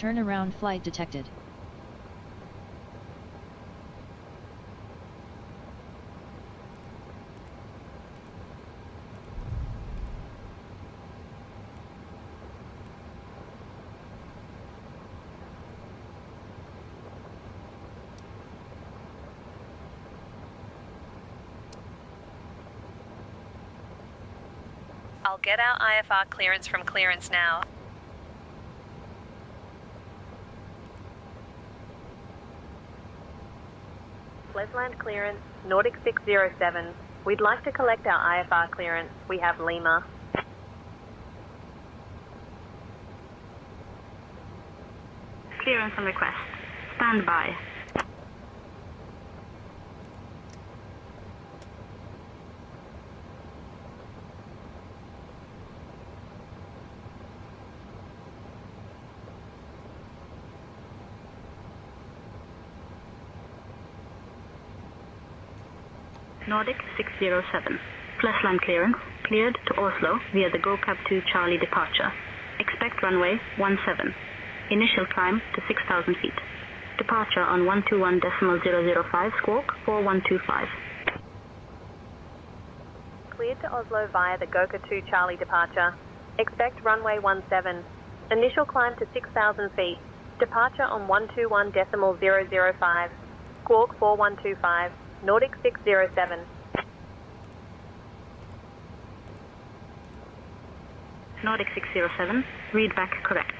Turnaround flight detected. I'll get our IFR clearance from clearance now. Flesland clearance, Nordic 607. We'd like to collect our IFR clearance. We have Lima. Clearance on request. Stand by. Nordic 607. Flesland clearance. Cleared to Oslo via the GoCab 2 Charlie departure. Expect runway 17. Initial climb to 6,000 feet. Departure on 121.005 squawk 4125. Cleared to Oslo via the GoCab 2 Charlie departure. Expect runway 17. Initial climb to 6,000 feet. Departure on 121.005. Squawk 4125. Nordic 607. Nordic 607. Read back correct.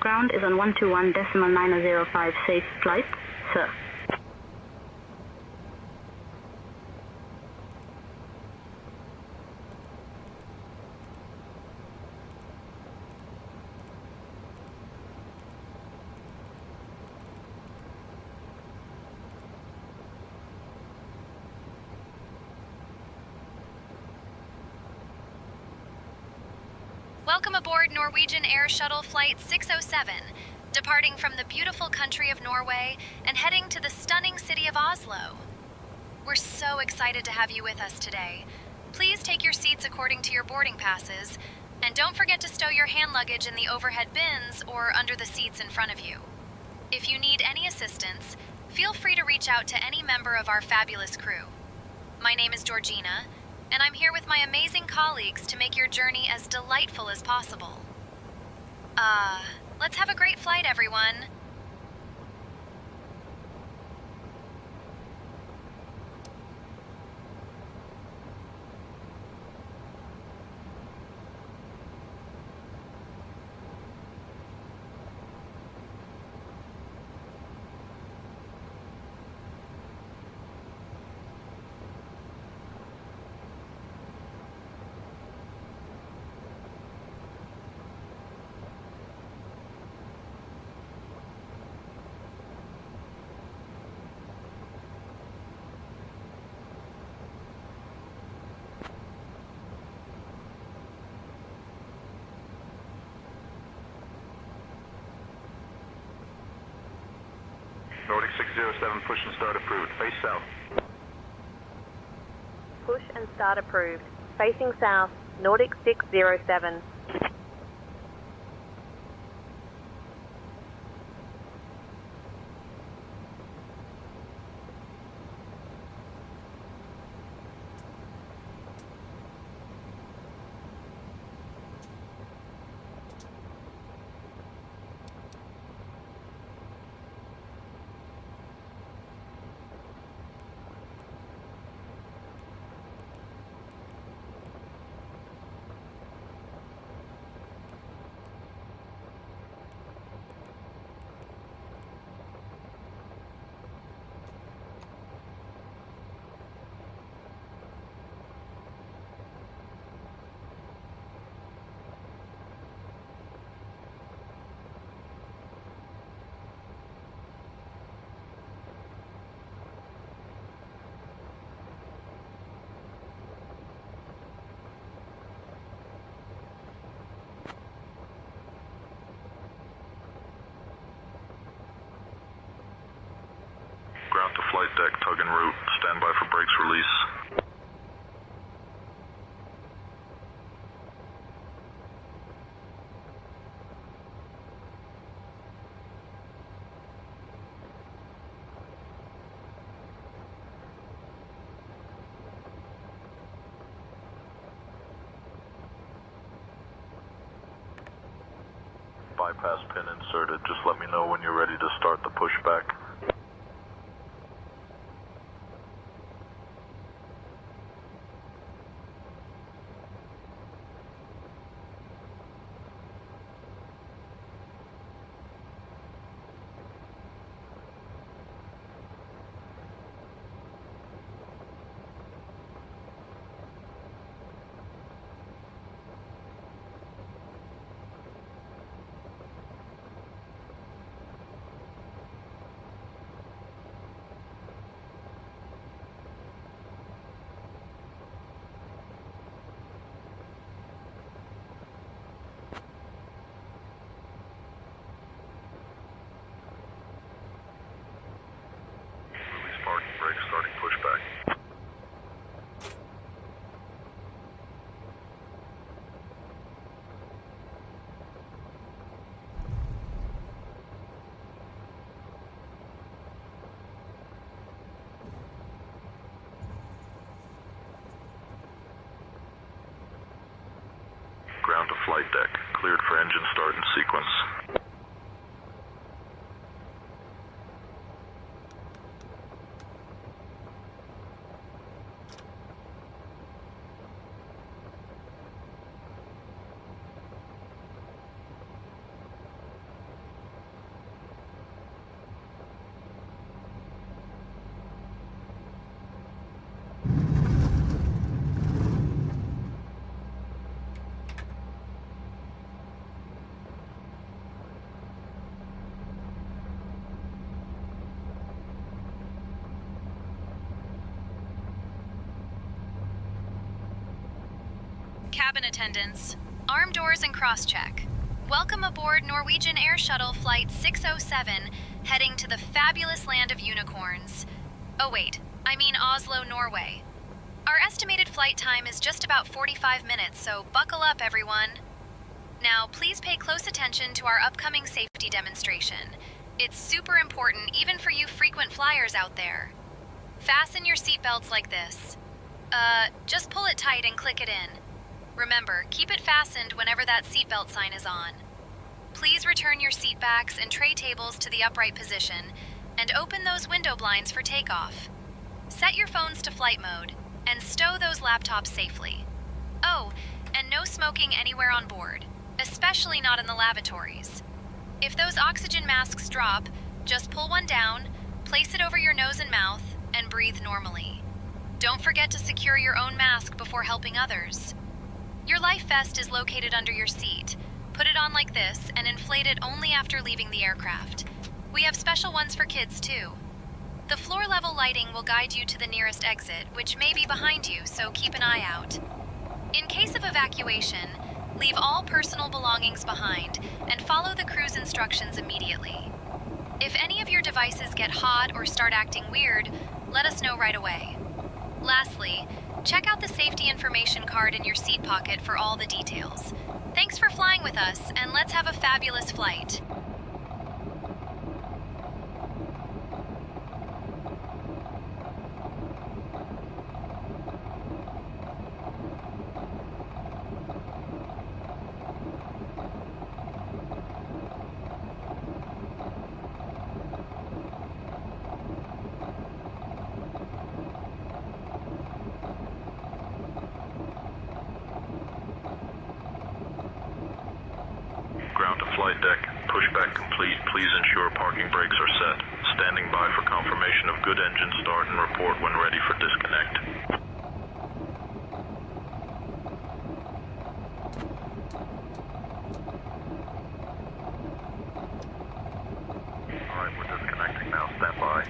Ground is on 121.9005 safe flight, sir. Welcome aboard Norwegian Air Shuttle Flight 607, departing from the beautiful country of Norway and heading to the stunning city of Oslo. We're so excited to have you with us today. Please take your seats according to your boarding passes, and don't forget to stow your hand luggage in the overhead bins or under the seats in front of you. If you need any assistance, feel free to reach out to any member of our fabulous crew. My name is Georgina, and I'm here with my amazing colleagues to make your journey as delightful as possible. Let's have a great flight, everyone. Nordic 607, push and start approved. Face south. Push and start approved. Facing south, Nordic 607. Ground to flight deck, tug en route. Stand by for brakes release. bypass pin inserted. Just let me know when you're ready to start the pushback. Parking brake starting pushback. Ground to flight deck. Cleared for engine start and sequence. Cabin attendants, arm doors and cross-check. Welcome aboard Norwegian Air Shuttle Flight 607, heading to the fabulous land of unicorns. Oh wait, I mean Oslo, Norway. Our estimated flight time is just about 45 minutes, so buckle up everyone. Now, please pay close attention to our upcoming safety demonstration. It's super important even for you frequent flyers out there. Fasten your seatbelts like this. Just pull it tight and click it in. Remember, keep it fastened whenever that seatbelt sign is on. Please return your seat backs and tray tables to the upright position, and open those window blinds for takeoff. Set your phones to flight mode, and stow those laptops safely. Oh, and no smoking anywhere on board, especially not in the lavatories. If those oxygen masks drop, just pull one down, place it over your nose and mouth, and breathe normally. Don't forget to secure your own mask before helping others. Your life vest is located under your seat. Put it on like this and inflate it only after leaving the aircraft. We have special ones for kids too. The floor-level lighting will guide you to the nearest exit, which may be behind you, so keep an eye out. In case of evacuation, leave all personal belongings behind and follow the crew's instructions immediately. If any of your devices get hot or start acting weird, let us know right away. Lastly, check out the safety information card in your seat pocket for all the details. Thanks for flying with us, and let's have a fabulous flight. Ground to flight deck. Pushback complete. Please ensure parking brakes are set. Standing by for confirmation of good engine start and report when ready for disconnect. Alright, we're disconnecting now. Stand by.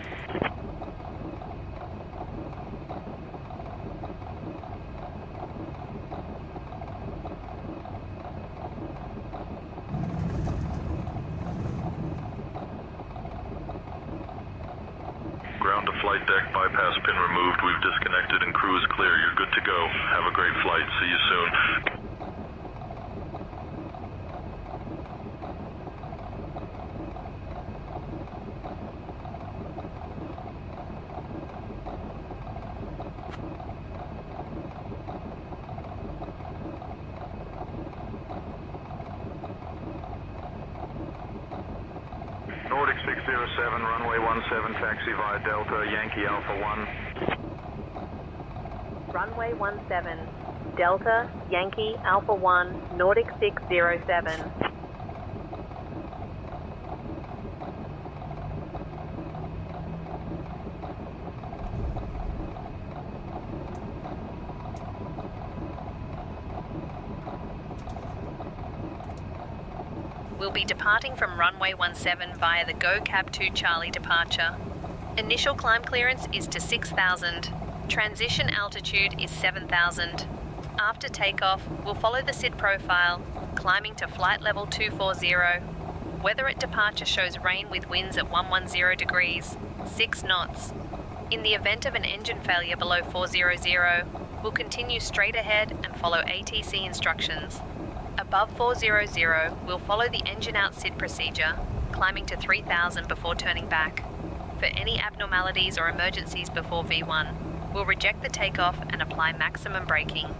Ground to flight deck, bypass pin removed. We've disconnected and crew is clear. You're good to go. Have a great flight. See you soon. 607, runway 17, taxi via Delta, Yankee Alpha 1. Runway 17, Delta, Yankee Alpha 1, Nordic 607. We'll be departing from runway 17 via the Go Cab 2 Charlie departure. Initial climb clearance is to 6,000. Transition altitude is 7,000. After takeoff, we'll follow the SID profile, climbing to flight level 240. Weather at departure shows rain with winds at 110 degrees, 6 knots. In the event of an engine failure below 400, we'll continue straight ahead and follow ATC instructions. Above 400, we'll follow the engine out SID procedure, climbing to 3,000 before turning back. For any abnormalities or emergencies before V1, we'll reject the takeoff and apply maximum braking.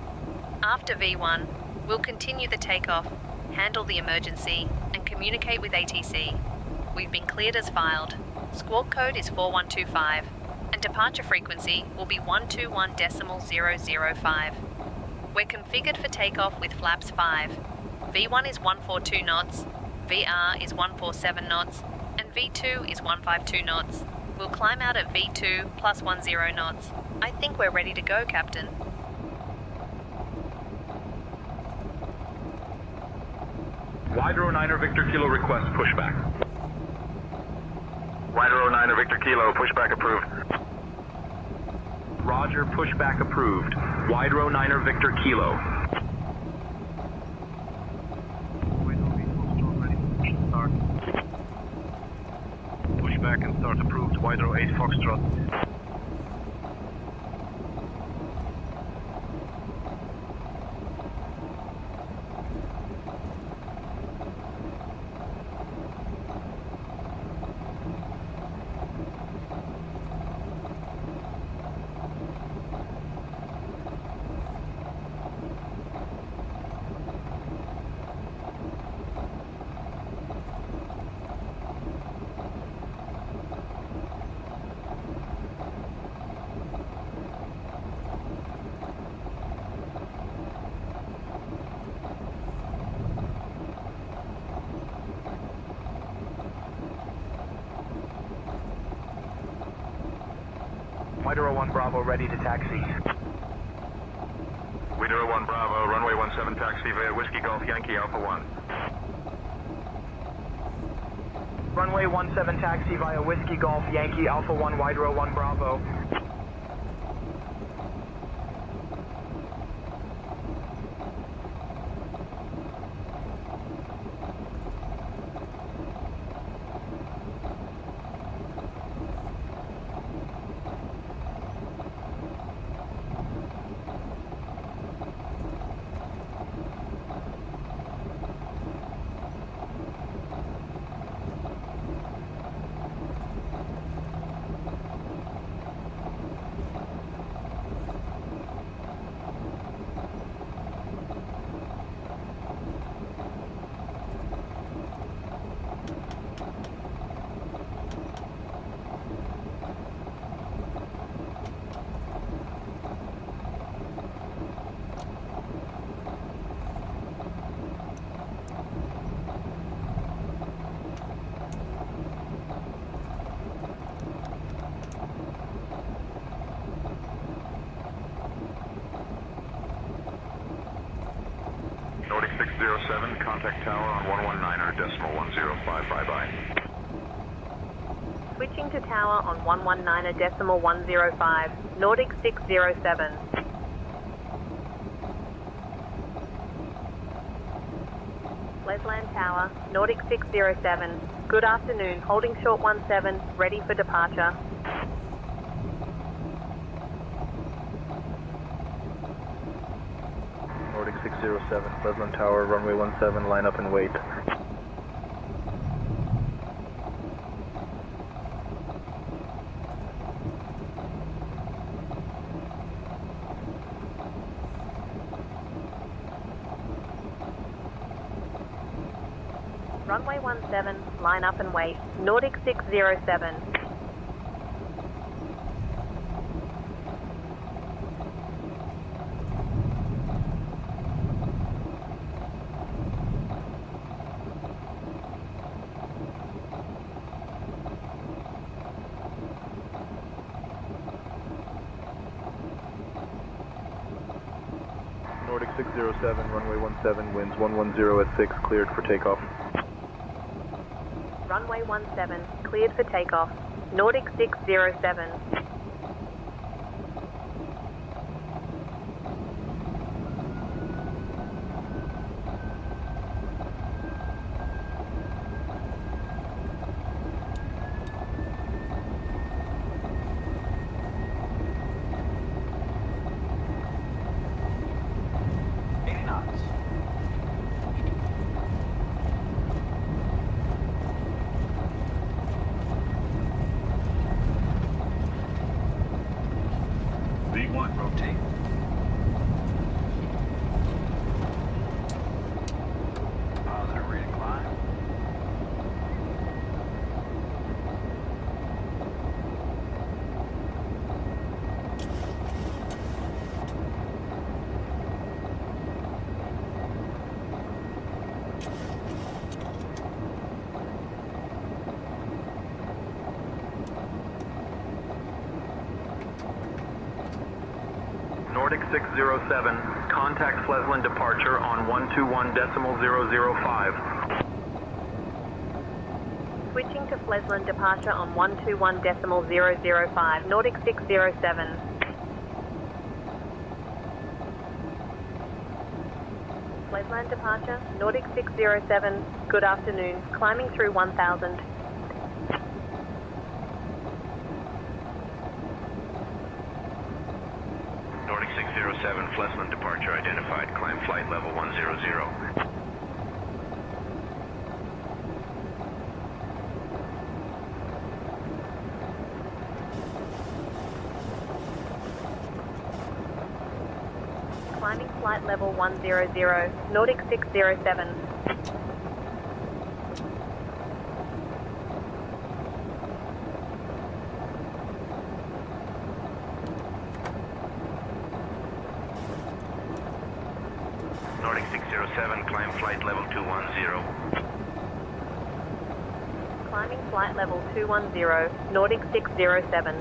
After V1, we'll continue the takeoff, handle the emergency, and communicate with ATC. We've been cleared as filed. Squawk code is 4125, and departure frequency will be 121.005. We're configured for takeoff with flaps 5. V1 is 142 knots, VR is 147 knots, and V2 is 152 knots. We'll climb out at V2 plus 10 knots. I think we're ready to go, Captain. Wider 09er Victor Kilo request pushback. Wider 09er Victor Kilo, pushback approved. Roger, pushback approved. Wider 09er Victor Kilo. Pushback and start approved. Wider 08 Foxtrot. Wider 01 Bravo, ready to taxi. Wider 01 Bravo, runway 17 taxi via Whiskey Golf Yankee Alpha 1. Runway 17 taxi via Whiskey Golf Yankee Alpha 1, Wider 01 Bravo. Nordic 607, contact tower on 119er decimal 105, bye-bye. Switching to tower on 119er decimal 105, Nordic 607. Lesland Tower, Nordic 607. Good afternoon, holding short 17, ready for departure. Nordic 607, Lesland Tower, runway 17, line up and wait. Runway 17, line up and wait. Nordic 607. Nordic 607, runway 17, winds 110 at 6, cleared for takeoff. Runway 17, cleared for takeoff. Nordic 607. V1, rotate. Positive rate of climb. Nordic 607, contact Flesland departure on 121.005. Switching to Flesland departure on 121.005. Nordic 607. Flesland departure, Nordic 607. Good afternoon. Climbing through 1000. Nordic 607, Flesland departure identified. Climb flight level 100. Climbing flight level 100. Nordic 607. Nordic 607, climb flight level 210. Climbing flight level 210. Nordic 607.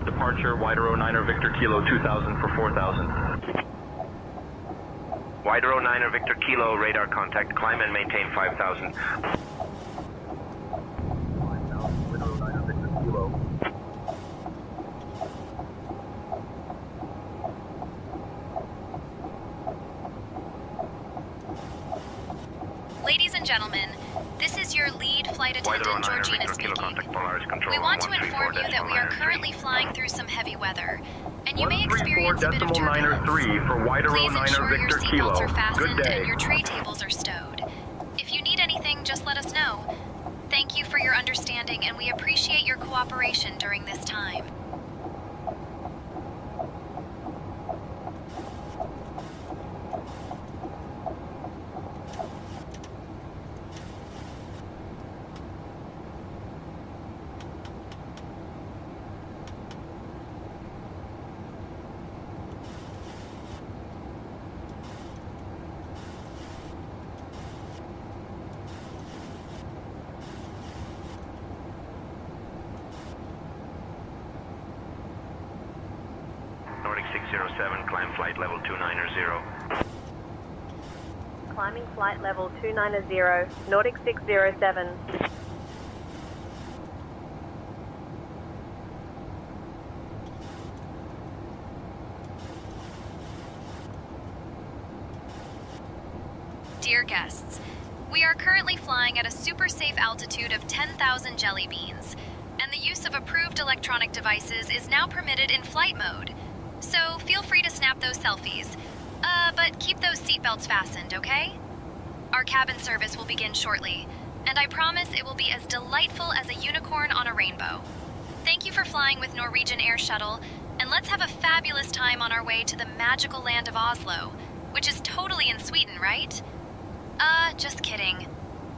Departure, Wider 09er Victor Kilo 2000 for 4000. Wider 09er Victor Kilo, radar contact, climb and maintain 5000. Wider 09er Victor Kilo. Ladies and gentlemen, this is your lead flight Wider attendant, 09er Georgina Victor Kilo, speaking. contact Polaris control. We want to inform you that we are 134.993. currently flying through some heavy weather, and you may experience a bit of 134.993 turbulence. for Wider Please 09er ensure your Victor seatbelts Kilo. are Good fastened day. and your tray tables are stowed. If you need anything, just let us know. Thank you for your understanding, and we appreciate your cooperation during this time. Nordic 607, climb flight level 290. Climbing flight level 290, Nordic 607. Dear guests, we are currently flying at a super safe altitude of 10,000 jelly beans, and the use of approved electronic devices is now permitted in flight mode. So feel free to snap those selfies. But keep those seatbelts fastened, okay? Our cabin service will begin shortly, and I promise it will be as delightful as a unicorn on a rainbow. Thank you for flying with Norwegian Air Shuttle, and let's have a fabulous time on our way to the magical land of Oslo, which is totally in Sweden, right? Just kidding.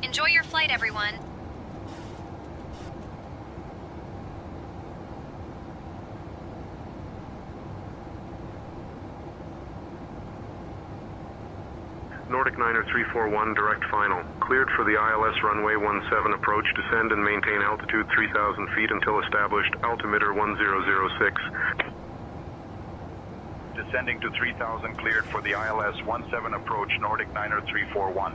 Enjoy your flight, everyone. Nordic Niner 341, direct final. Cleared for the ILS runway 17 approach, descend and maintain altitude 3,000 feet until established, altimeter 1006. Descending to 3000, cleared for the ILS 17 approach, Nordic Niner 341.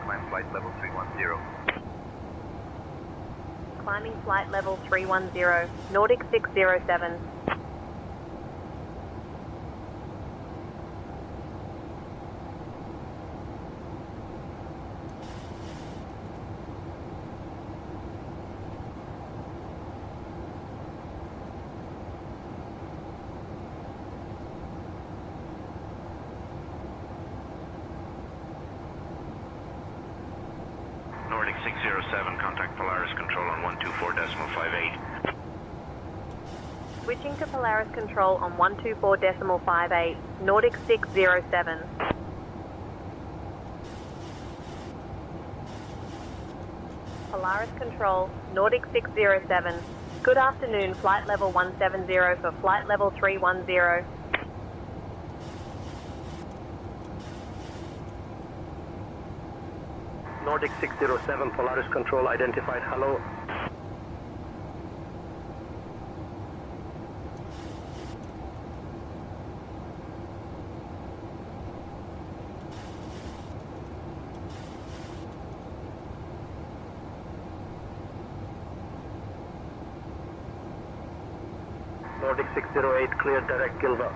Climb flight level 310. Climbing flight level 310, Nordic 607. Nordic 607, contact Polaris Control on 124.58. Switching to Polaris Control on 124.58, Nordic 607. Polaris Control, Nordic 607. Good afternoon, flight level 170 for flight level 310. Nordic 607, Polaris Control identified, hello. Nordic 608, cleared direct Gilva.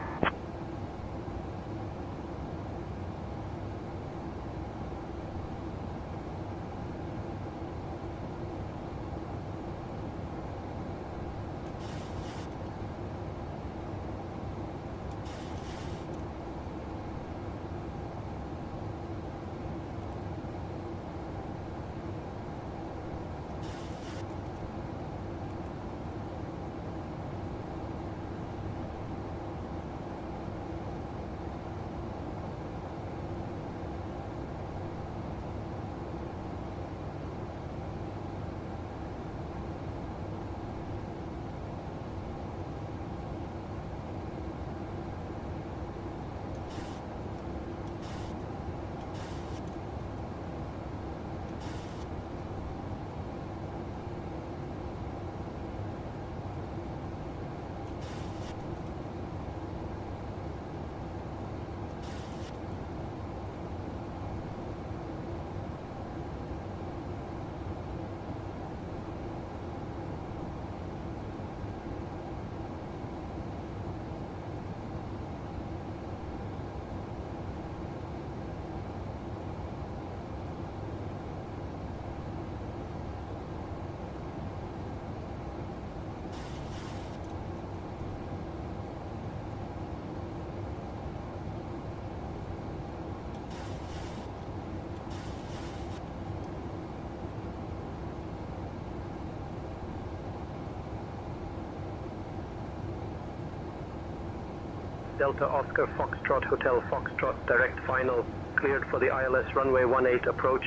Delta Oscar Foxtrot Hotel Foxtrot direct final, cleared for the ILS runway 18 approach.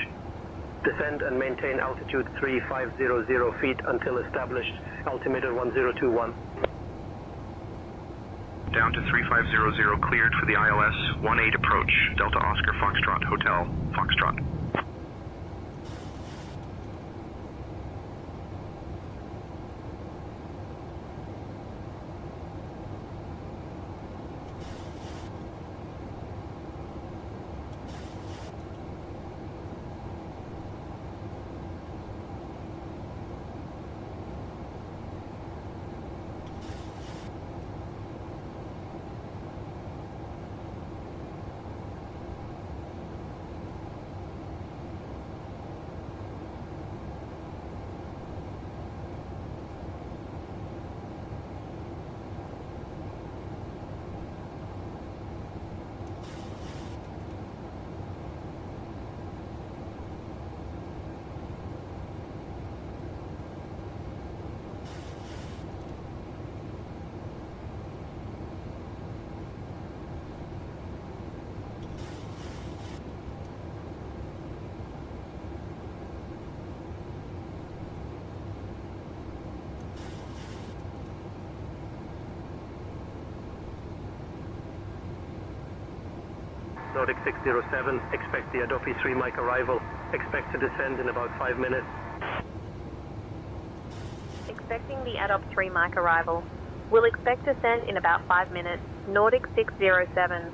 Descend and maintain altitude 3500 feet until established altimeter 1021. Down to 3500, cleared for the ILS 18 approach. Delta Oscar Foxtrot Hotel Foxtrot. Nordic 607, expect the Adopi 3 mic arrival. Expect to descend in about 5 minutes. Expecting the ADOP 3 mic arrival. Will expect descent in about 5 minutes. Nordic 607.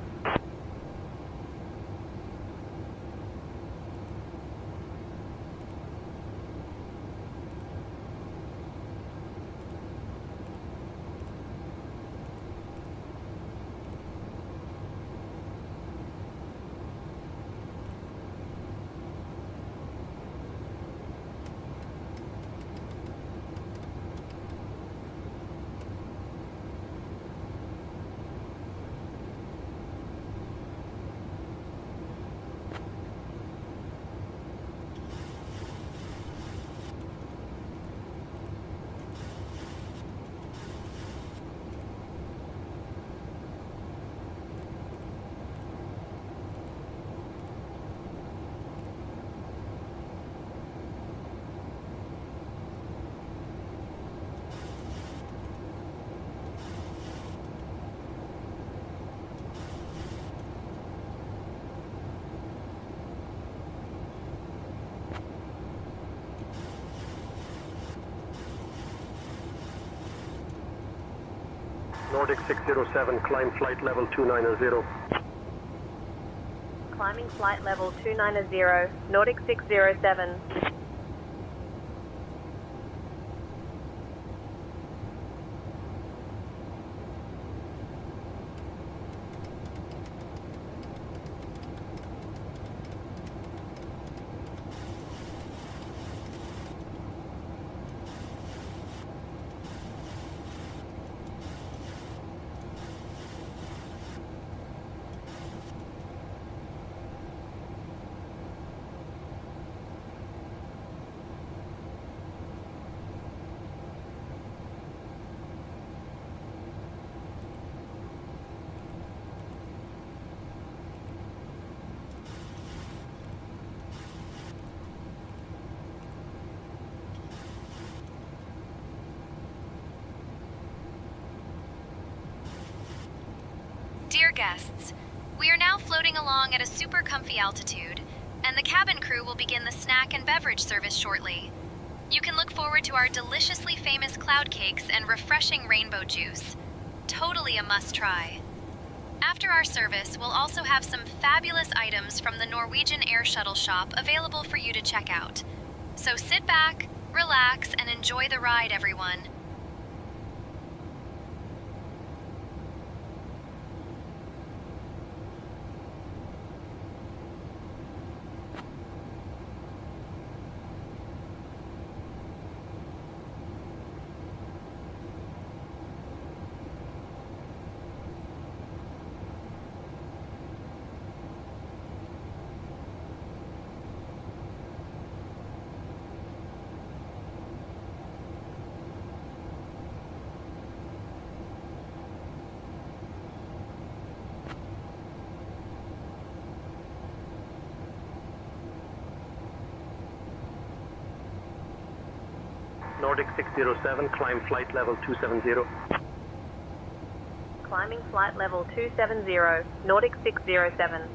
Nordic 607, climb flight level 290. Climbing flight level 290. Nordic 607. Dear guests, we are now floating along at a super comfy altitude, and the cabin crew will begin the snack and beverage service shortly. You can look forward to our deliciously famous cloud cakes and refreshing rainbow juice. Totally a must-try. After our service, we'll also have some fabulous items from the Norwegian Air Shuttle shop available for you to check out. So sit back, relax, and enjoy the ride, everyone. Nordic 607, climb flight level 270. Climbing flight level 270, Nordic 607.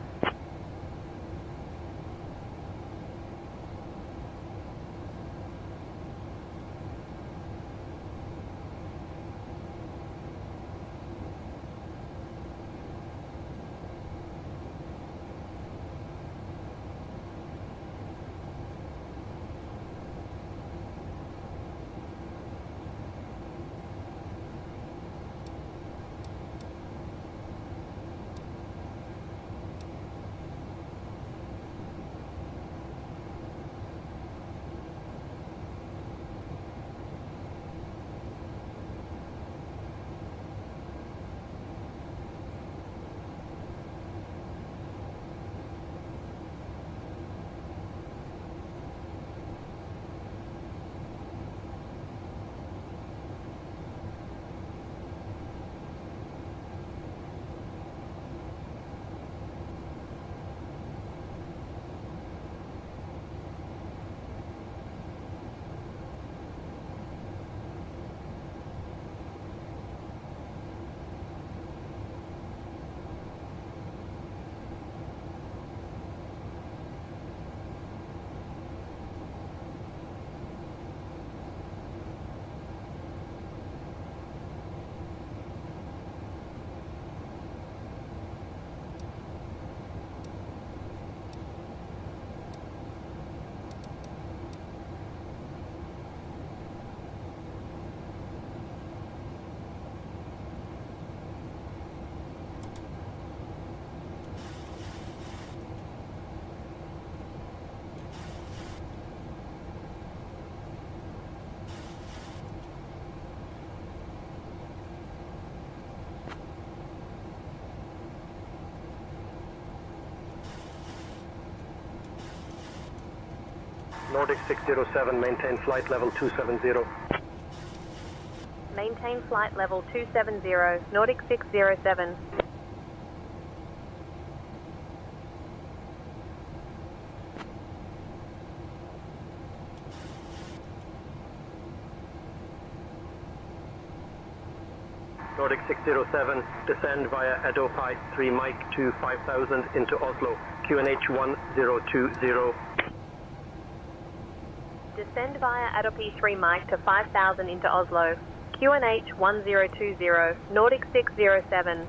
Nordic 607, maintain flight level 270. Maintain flight level 270, Nordic 607. Nordic 607, descend via Adopai 3 Mike to 5000 into Oslo, QNH 1020. Descend via Adopi 3 Mike to 5000 into Oslo, QNH 1020, Nordic 607.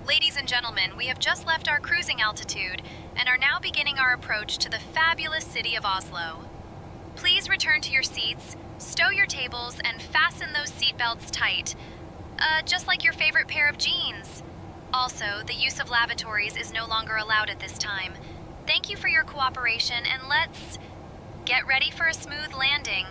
Ladies and gentlemen, we have just left our cruising altitude and are now beginning our approach to the fabulous city of Oslo. Please return to your seats, stow your tables, and fasten those seatbelts tight, just like your favorite pair of jeans. Also, the use of lavatories is no longer allowed at this time. Thank you for your cooperation, and let's get ready for a smooth landing.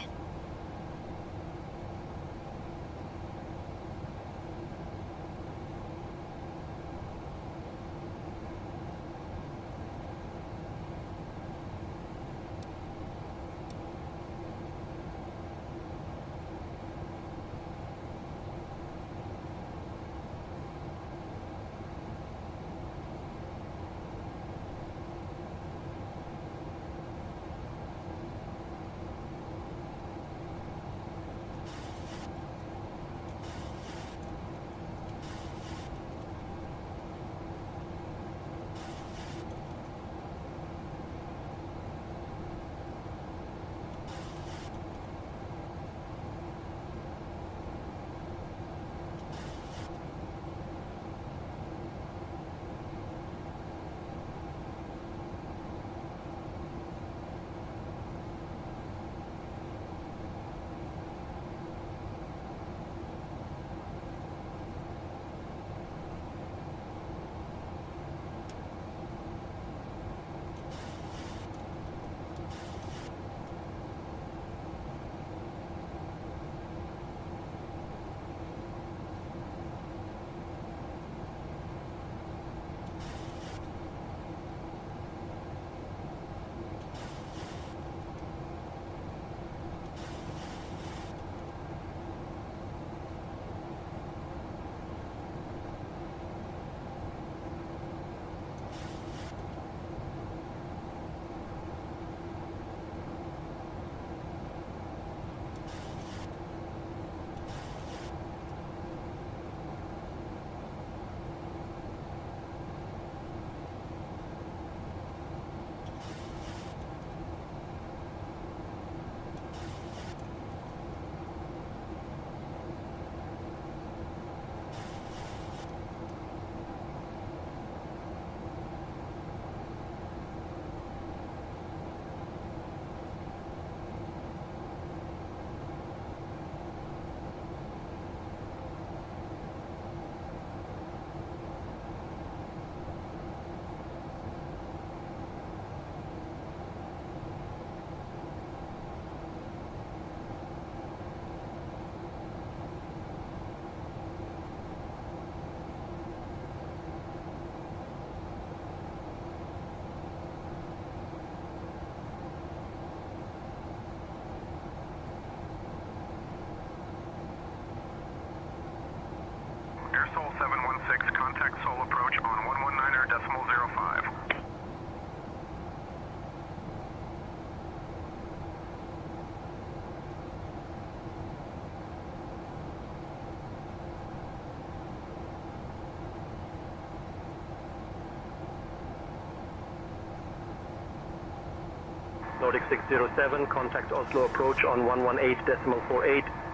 Air Sol 716, contact Sol approach on 119.05. Nordic 607, contact Oslo approach on 118.48.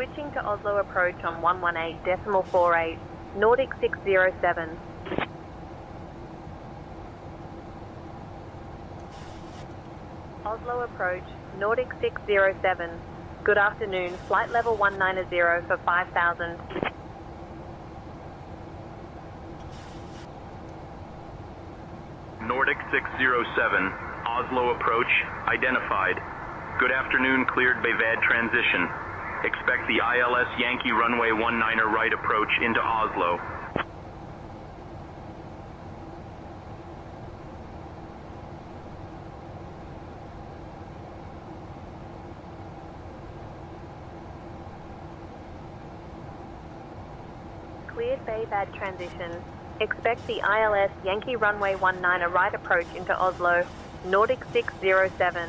Switching to Oslo approach on 118.48. Nordic 607. Oslo approach, Nordic 607. Good afternoon, flight level 190 for 5,000. Nordic 607, Oslo approach, identified. Good afternoon, cleared Bevad transition. Expect the ILS Yankee runway 19 right approach into Oslo. Cleared Bevad transition. Expect the ILS Yankee runway 19 right approach into Oslo. Nordic 607.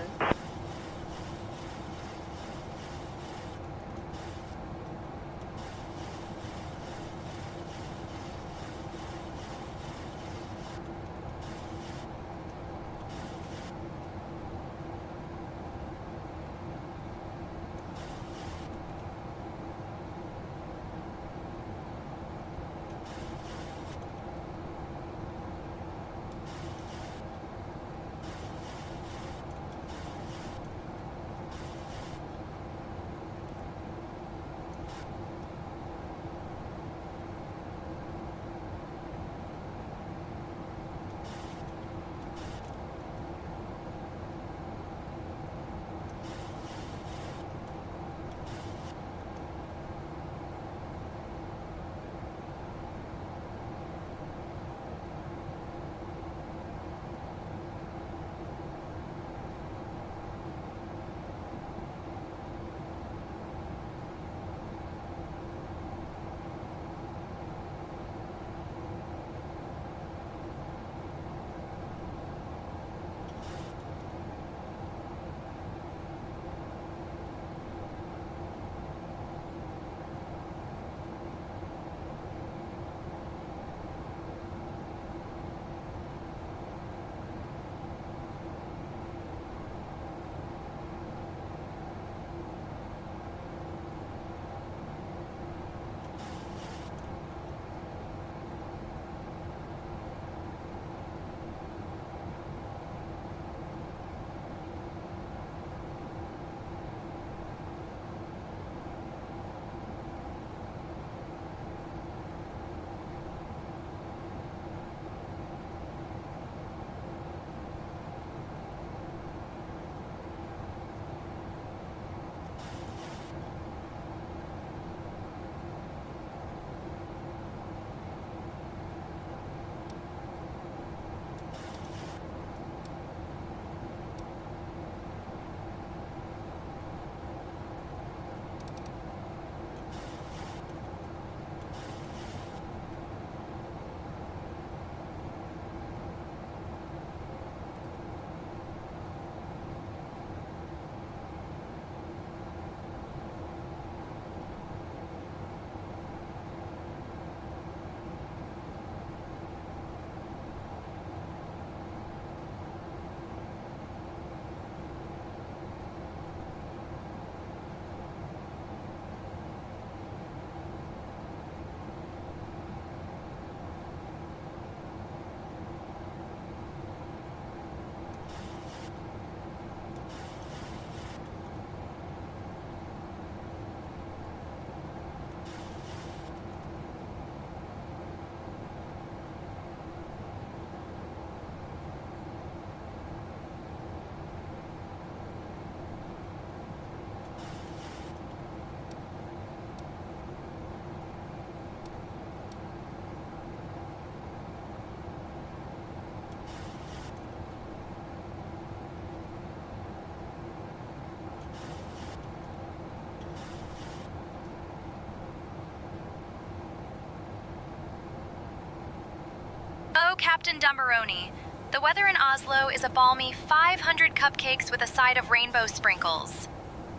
Captain Dumbaroni. The weather in Oslo is a balmy 500 cupcakes with a side of rainbow sprinkles.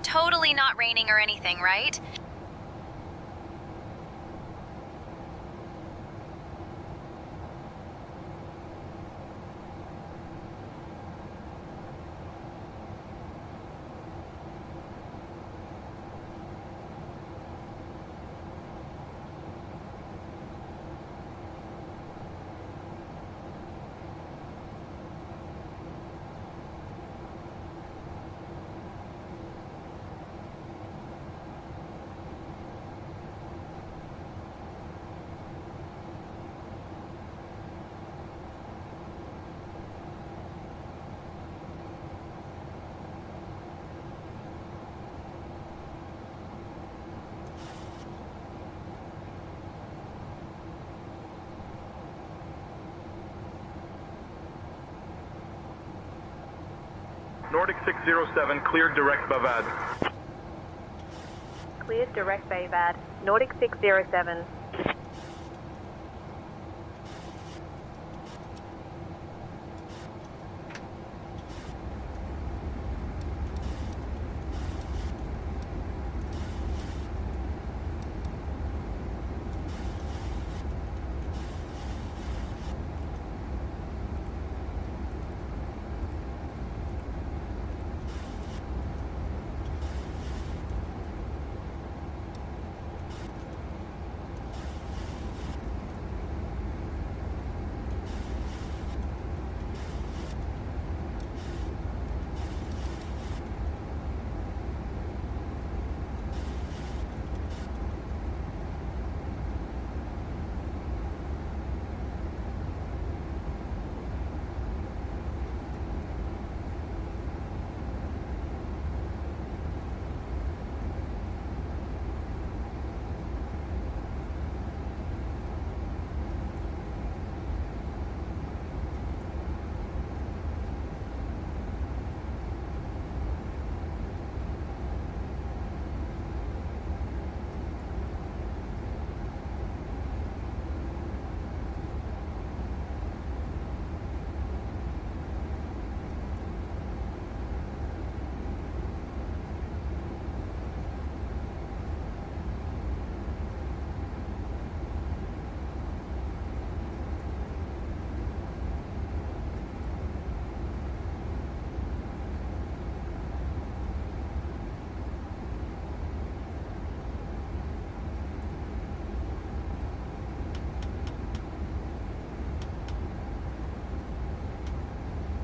Totally not raining or anything, right? Nordic 607, cleared direct Bavad. Cleared direct Bayvad. Nordic 607.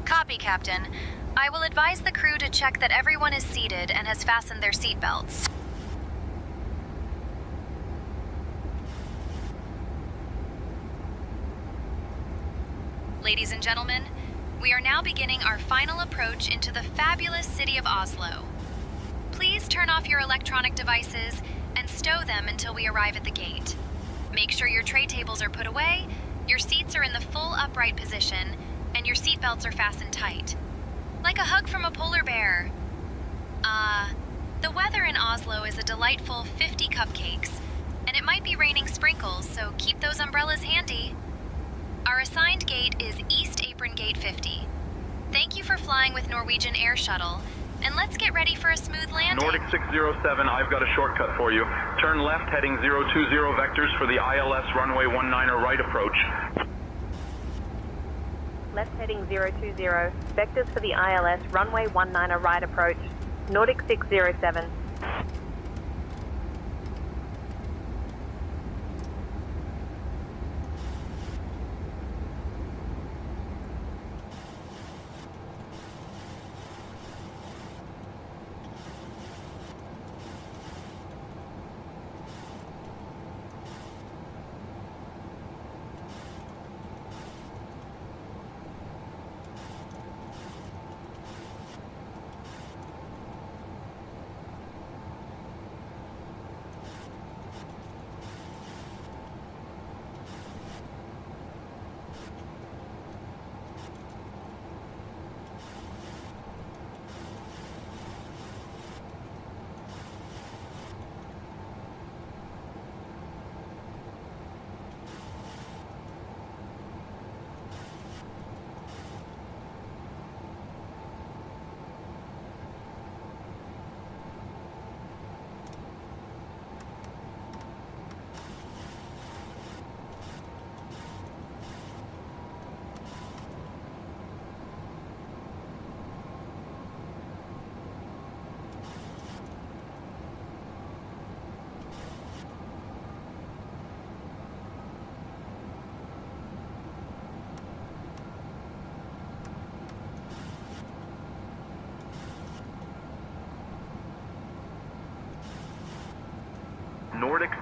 Copy, Captain. I will advise the crew to check that everyone is seated and has fastened their seatbelts. Ladies and gentlemen, we are now beginning our final approach into the fabulous city of Oslo. Please turn off your electronic devices and stow them until we arrive at the gate. Make sure your tray tables are put away, your seats are in the full upright position, and your seatbelts are fastened tight. Like a hug from a polar bear. The weather in Oslo is a delightful 50 cupcakes, and it might be raining sprinkles, so keep those umbrellas handy. Our assigned gate is East Apron Gate 50. Thank you for flying with Norwegian Air Shuttle, and let's get ready for a smooth landing. Nordic 607, I've got a shortcut for you. Turn left heading 020 vectors for the ILS runway 19er right approach. Left heading 020. Vectors for the ILS runway 19er right approach. Nordic 607.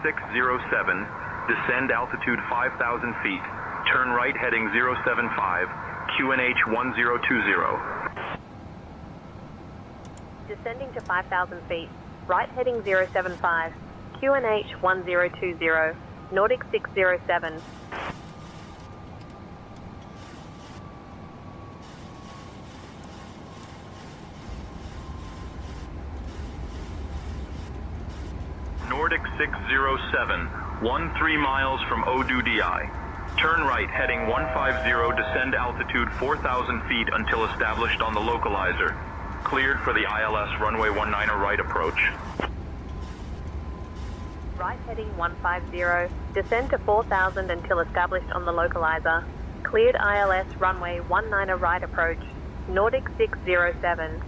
607, descend altitude 5,000 feet, turn right heading 075, QNH 1020. Descending to 5,000 feet, right heading 075, QNH 1020, Nordic 607. Nordic 607, 13 miles from Odudi. Turn right heading 150, descend altitude 4,000 feet until established on the localizer. Cleared for the ILS runway 19 right approach. Right heading 150, descend to 4,000 until established on the localizer. Cleared ILS runway 19 right approach, Nordic 607.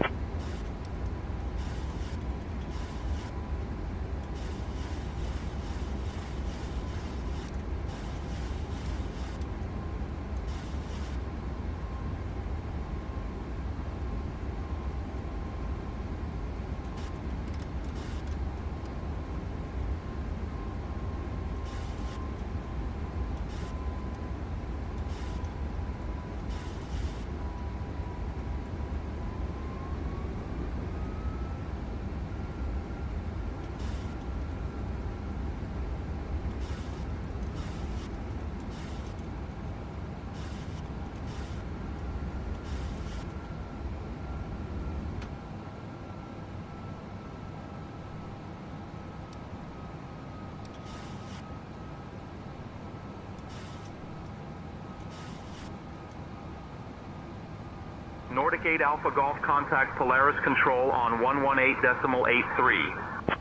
Nordic 8 Alpha Golf, contact Polaris Control on 118.83.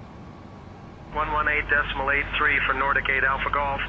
118.83 for Nordic 8 Alpha Golf.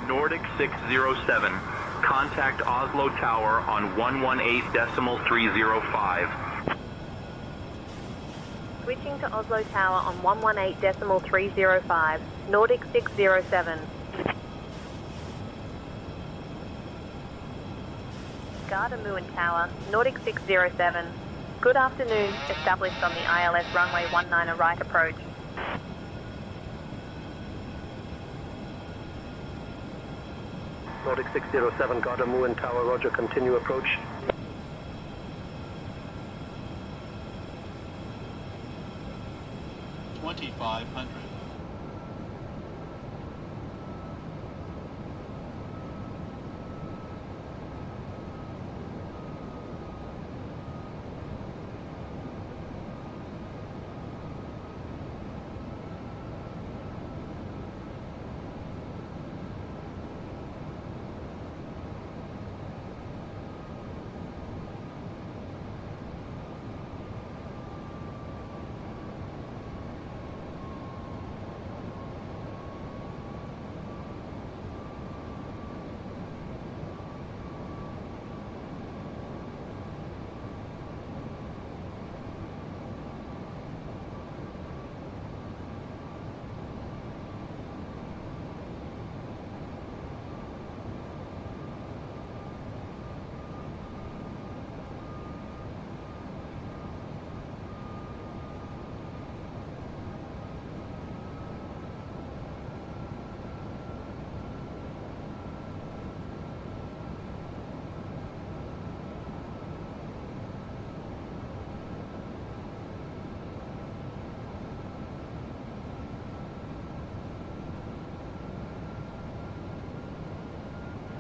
Nordic 607, contact Oslo Tower on 118.305. Switching to Oslo Tower on 118.305, Nordic 607. Gardermoen Tower, Nordic 607. Good afternoon, established on the ILS runway 19 right approach. Nordic 607, Gardermoen Tower, roger, continue approach.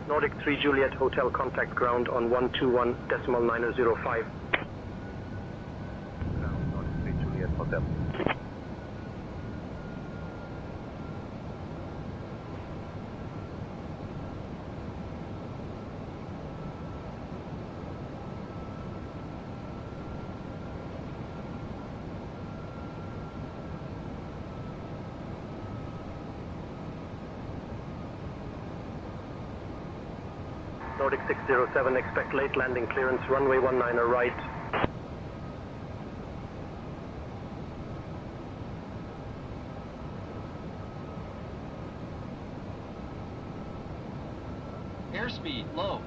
Nordic 3 Juliet Hotel, contact ground on 121.905. Nordic 3 Juliet Hotel. Nordic 607, expect late landing clearance, runway 19 right. Airspeed low.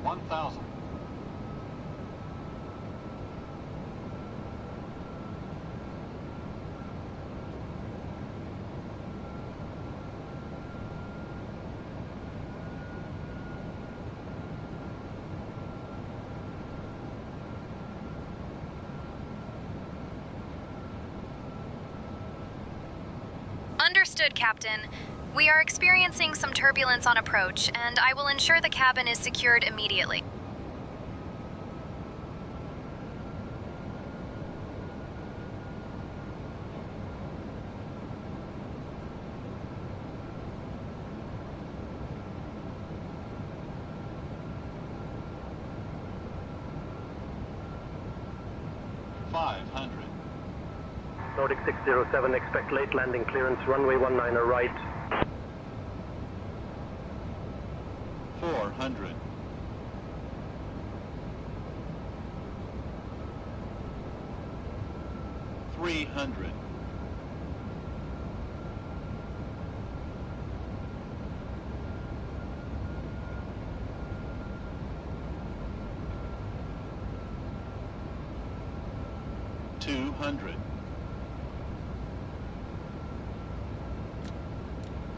$1,000. Understood, Captain. We are experiencing some turbulence on approach, and I will ensure the cabin is secured immediately. Nordic 607, expect late landing clearance, runway 19 right. 400. 300. 200.